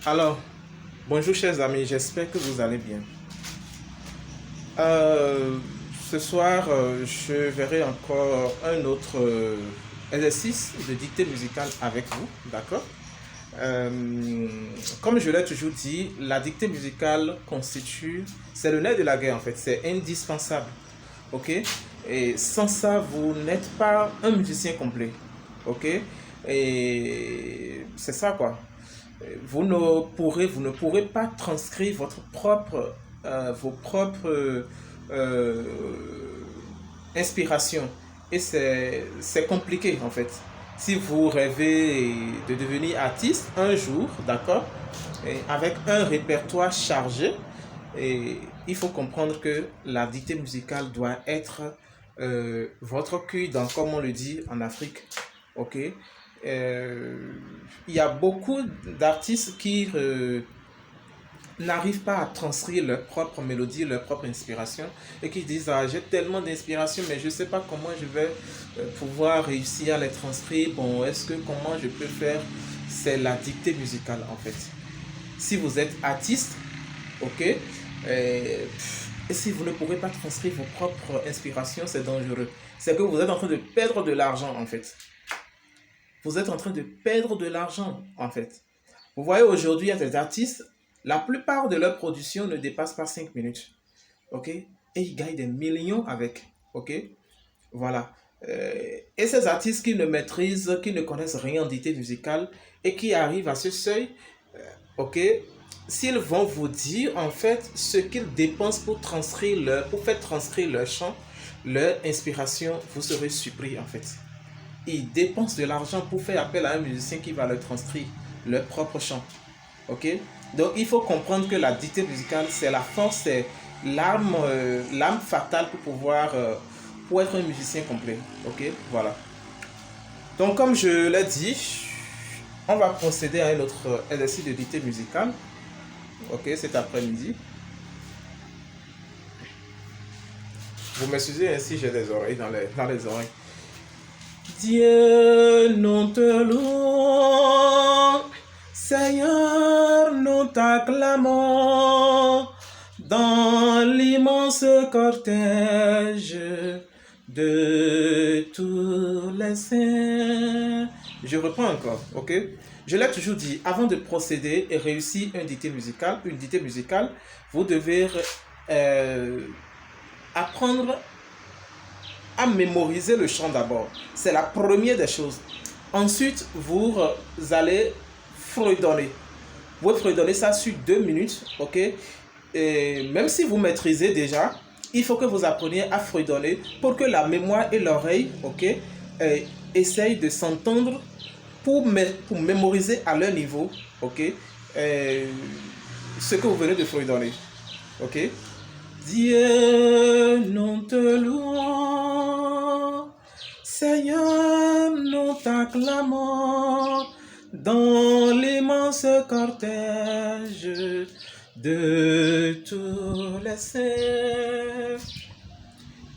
Alors, bonjour chers amis, j'espère que vous allez bien. Euh, Ce soir, je verrai encore un autre exercice de dictée musicale avec vous, d'accord? Euh, Comme je l'ai toujours dit, la dictée musicale constitue, c'est le nerf de la guerre en fait, c'est indispensable, ok? Et sans ça, vous n'êtes pas un musicien complet, ok? Et c'est ça quoi. Vous ne pourrez pas transcrire vos propres euh, inspirations. Et c'est compliqué en fait. Si vous rêvez de devenir artiste un jour, d'accord, et avec un répertoire chargé, et il faut comprendre que la dictée musicale doit être votre cul dans, comme on le dit en Afrique, ok. Euh, il y a beaucoup d'artistes qui n'arrivent pas à transcrire leur propre mélodie, leur propre inspiration et qui disent ah, j'ai tellement d'inspiration mais je ne sais pas comment je vais pouvoir réussir à les transcrire. Bon, est-ce que comment je peux faire? C'est la dictée musicale en fait. Si vous êtes artiste, ok, et si vous ne pourrez pas transcrire vos propres inspirations, c'est dangereux. C'est que vous êtes en train de perdre de l'argent en fait. Vous êtes en train de perdre de l'argent en fait. Vous voyez, aujourd'hui, il y a des artistes, la plupart de leurs productions ne dépassent pas 5 minutes. OK? Et ils gagnent des millions avec. OK? Voilà. Et ces artistes qui ne maîtrisent, qui ne connaissent rien en dictée musicale et qui arrivent à ce seuil, OK? S'ils vont vous dire, en fait, ce qu'ils dépensent pour faire transcrire leur chant, leur inspiration, vous serez surpris, en fait. Ils dépensent de l'argent pour faire appel à un musicien qui va leur transcrire leur propre chant. Ok? Donc il faut comprendre que la dictée musicale, c'est la force, c'est l'arme fatale pour pouvoir, pour être un musicien complet. Ok? Voilà. Donc comme je l'ai dit, on va procéder à un autre exercice de dictée musicale. Ok, cet après-midi. Vous m'excusez si j'ai des oreilles dans les oreilles. Dieu, nous te louons, Seigneur, nous t'acclamons dans l'immense cortège de tous les saints. Je reprends encore, ok? Je l'ai toujours dit, avant de procéder et réussir une dictée musicale, vous devez apprendre à mémoriser le chant d'abord. C'est la première des choses. Ensuite, vous allez fredonner. Vous fredonnez ça sur 2 minutes, ok? Et même si vous maîtrisez déjà, il faut que vous appreniez à fredonner pour que la mémoire et l'oreille, ok, essayent de s'entendre pour mémoriser à leur niveau, ok, ce que vous venez de fredonner, ok? Dieu, nous te louons, Seigneur, nous t'acclamons dans l'immense cortège de tous les saints.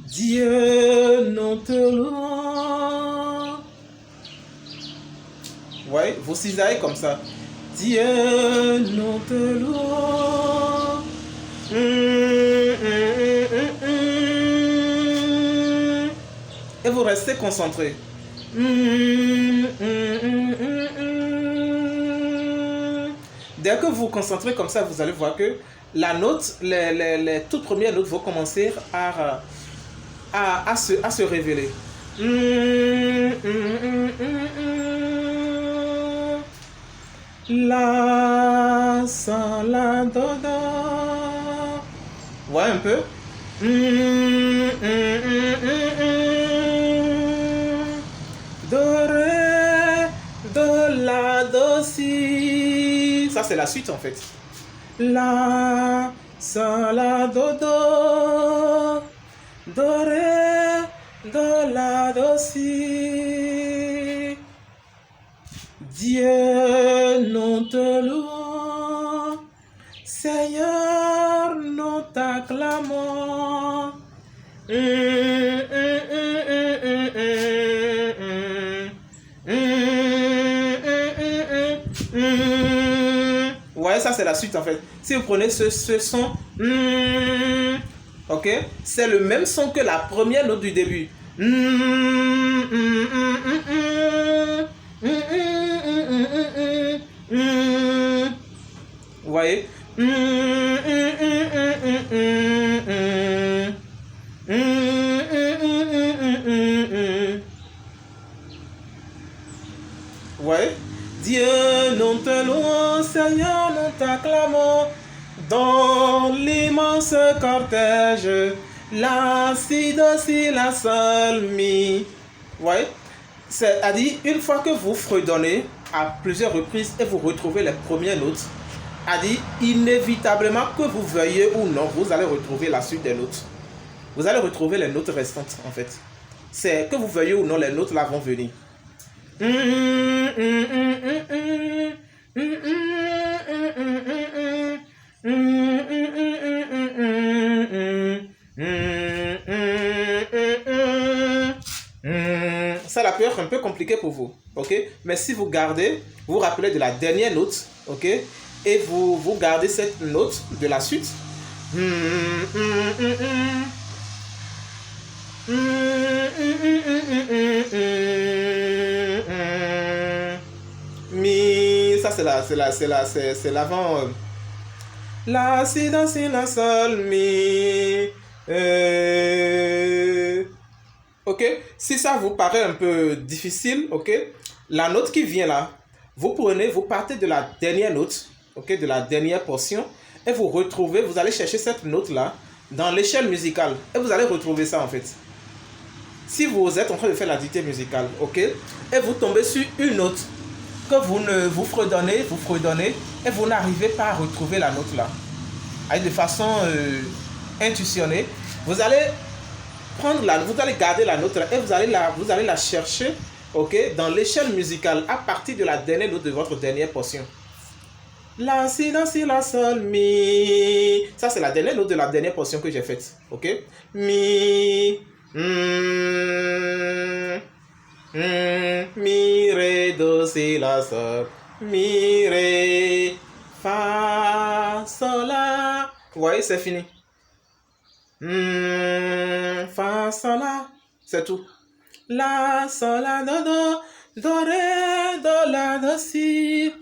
Dieu, nous te louons. Ouais, vous cisaillez comme ça. Dieu, nous te louons. Et vous restez concentré. Dès que vous vous concentrez comme ça, vous allez voir que la note, les toutes premières notes vont commencer à se révéler. La, sa, la, do, do. Ouais, un peu. Do, ré, do, la, do, si. Ça, c'est la suite en fait. La, sa, la, do, do. Do, ré, do, la, do, si. Dieu, nous te louons. Seigneur, nous t'acclamons. Vous voyez, ça c'est la suite en fait. Si vous prenez ce son, ok, c'est le même son que la première note du début. Vous voyez? Ouais. Dieu, nous te louons, Seigneur, nous t'acclamons dans l'immense cortège. La, si, do, si, la, sol, mi. Ouais. C'est-à-dire, une fois que vous fredonnez à plusieurs reprises et vous retrouvez les premières notes, a dit inévitablement que vous veuillez ou non, vous allez retrouver la suite des notes. Vous allez retrouver les notes restantes en fait. C'est que vous veuillez ou non, les notes là vont venir. Ça peut être un peu compliqué pour vous, ok? Mais si vous gardez, vous vous rappelez de la dernière note, ok? Et vous gardez cette note de la suite. Mi, ça c'est l'avant. La, si, do, si, la, sol, mi. Ok, si ça vous paraît un peu difficile, ok, la note qui vient là, vous partez de la dernière note, ok, de la dernière portion, et vous retrouvez, vous allez chercher cette note là dans l'échelle musicale, et vous allez retrouver ça en fait. Si vous êtes en train de faire la dictée musicale, ok, et vous tombez sur une note que vous fredonnez, et vous n'arrivez pas à retrouver la note là, de façon intuitionnée, vous allez garder la note et vous allez la chercher, ok, dans l'échelle musicale à partir de la dernière note de votre dernière portion. La, si, do, si, la, sol, mi. Ça c'est la dernière note de la dernière portion que j'ai faite, ok. Mi, mi, ré, do, si, la, sol, mi, ré, fa, sol, la. Vous voyez, c'est fini. Fa, sol, la, c'est tout. La, sol, la, do, ré, do, la, do, si.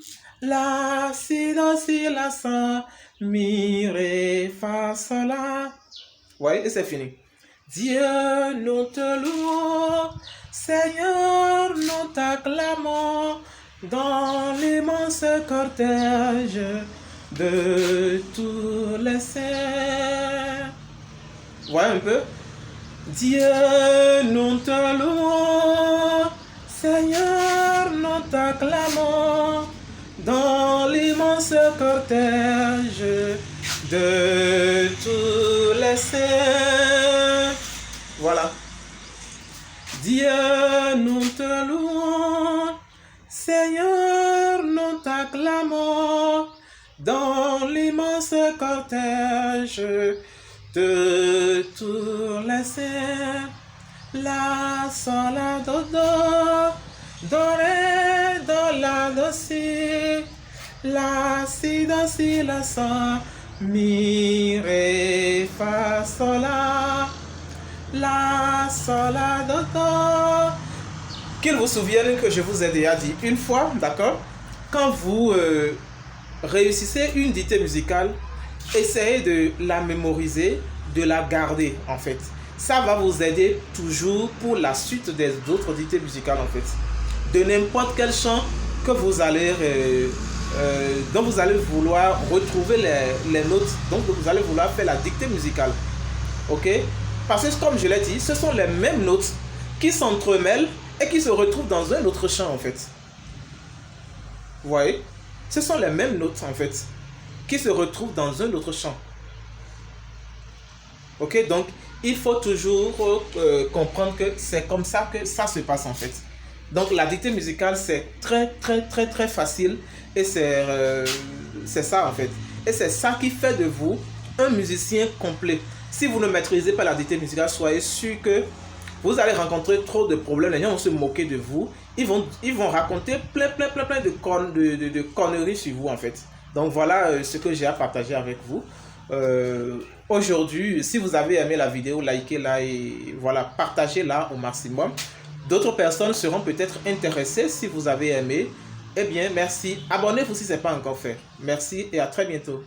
La, si, do, si, la, sol, mi, ré, fa, sol, la. Ouais, et c'est fini. Dieu, nous te louons, Seigneur, nous t'acclamons dans l'immense cortège de tous les saints. Ouais, un peu. Dieu, nous te louons, Seigneur, nous t'acclamons dans l'immense cortège de tous les saints. Voilà. Dieu, nous te louons, Seigneur, nous t'acclamons dans l'immense cortège de tous les saints. La, sol, la, do, ré, do, la, do, si. La, si, do, si, la, sol, mi, ré, fa, sol, la. La, sol, la, do. Qu'il vous souvienne que je vous ai déjà dit une fois, d'accord? Quand vous réussissez une dictée musicale, essayez de la mémoriser, de la garder en fait. Ça va vous aider toujours pour la suite des autres dictées musicales en fait. De n'importe quel chant que vous allez, dont vous allez vouloir retrouver les notes, donc vous allez vouloir faire la dictée musicale. Ok? Parce que comme je l'ai dit, ce sont les mêmes notes qui s'entremêlent et qui se retrouvent dans un autre chant en fait. Vous voyez? Ce sont les mêmes notes en fait qui se retrouvent dans un autre chant. Ok, donc il faut toujours comprendre que c'est comme ça que ça se passe en fait. Donc la dictée musicale c'est très facile et c'est ça en fait. Et c'est ça qui fait de vous un musicien complet. Si vous ne maîtrisez pas la dictée musicale, soyez sûr que vous allez rencontrer trop de problèmes. Les gens vont se moquer de vous. Ils vont raconter plein de conneries sur vous en fait. Donc voilà ce que j'ai à partager avec vous. Aujourd'hui, si vous avez aimé la vidéo, likez-la et voilà, partagez-la au maximum. D'autres personnes seront peut-être intéressées si vous avez aimé. Eh bien, merci. Abonnez-vous si ce n'est pas encore fait. Merci et à très bientôt.